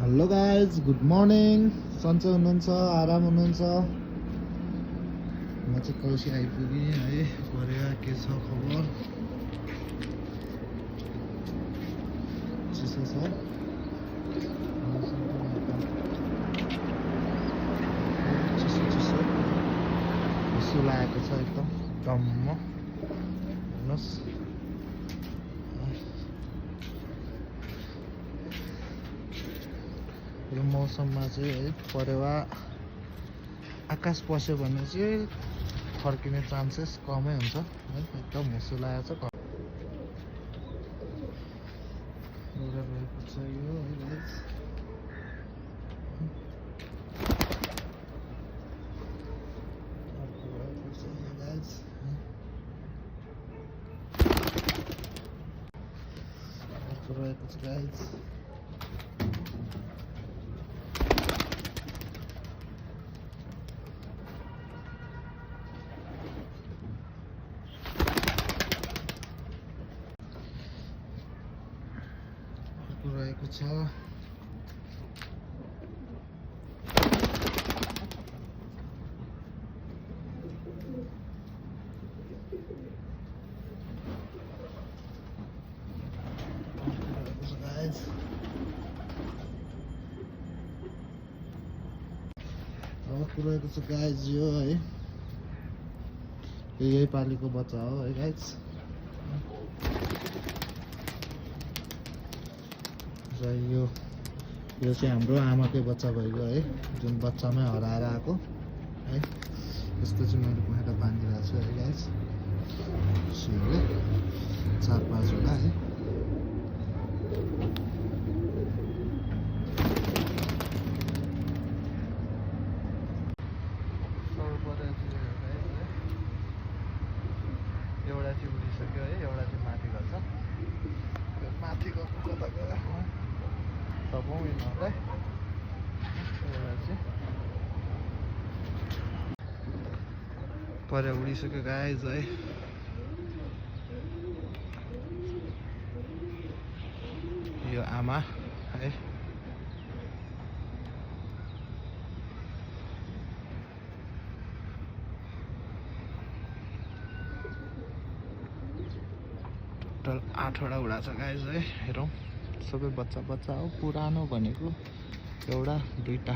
Hello guys, good morning. सन्चै हुनुहुन्छ, आराम हुनुहुन्छ? म चाहिँ कौशी आइपुगेँ है। परेवा के छ खबर? चिसो छ, चिसो चिसो चिसो लागेको छ एकदम टम्म। हेर्नुहोस्, यो मौसममा चाहिँ है परेवा आकाश पस्यो भने चाहिँ फर्किने चान्सेस कमै हुन्छ है। एकदम हुसो लागेको छ, रहेको छ यो है गाइस। रहेको छ गाइस। रहेको छ गाइस। रहेको छ गाइस यो है, यही पालिको बच्चा हो है गाइस। र यो चाहिँ हाम्रो आमाकै बच्चा भइगयो है, जुन बच्चामै हराएर आएको है। यस्तो चाहिँ मैले कुखुरा बाँधिरहेको छु है गाइस। 4-5 वटा है। एउटा चाहिँ उडिसक्यो है, एउटा चाहिँ माथि गर्छ। माथि गर्नु कता गयो तपाईँ यिनीहरूलाई। एउटा चाहिँ पर उडिसक्यो गाइज है। यो आमा है। टोटल 8 वटा उडा छ गाइज है। हेरौँ, सबै बच्चा बच्चा हो। पुरानो भनेको एउटा 2टा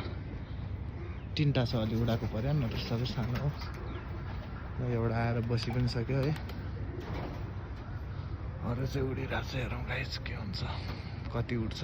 3टा छ, अलि उडाएको पर्यो नि त, सबै सानो हो। एउटा आएर बसी पनि सक्यो है। अरू चाहिँ उडिरहेको छ। हेरौँ गाइज के हुन्छ, कति उड्छ।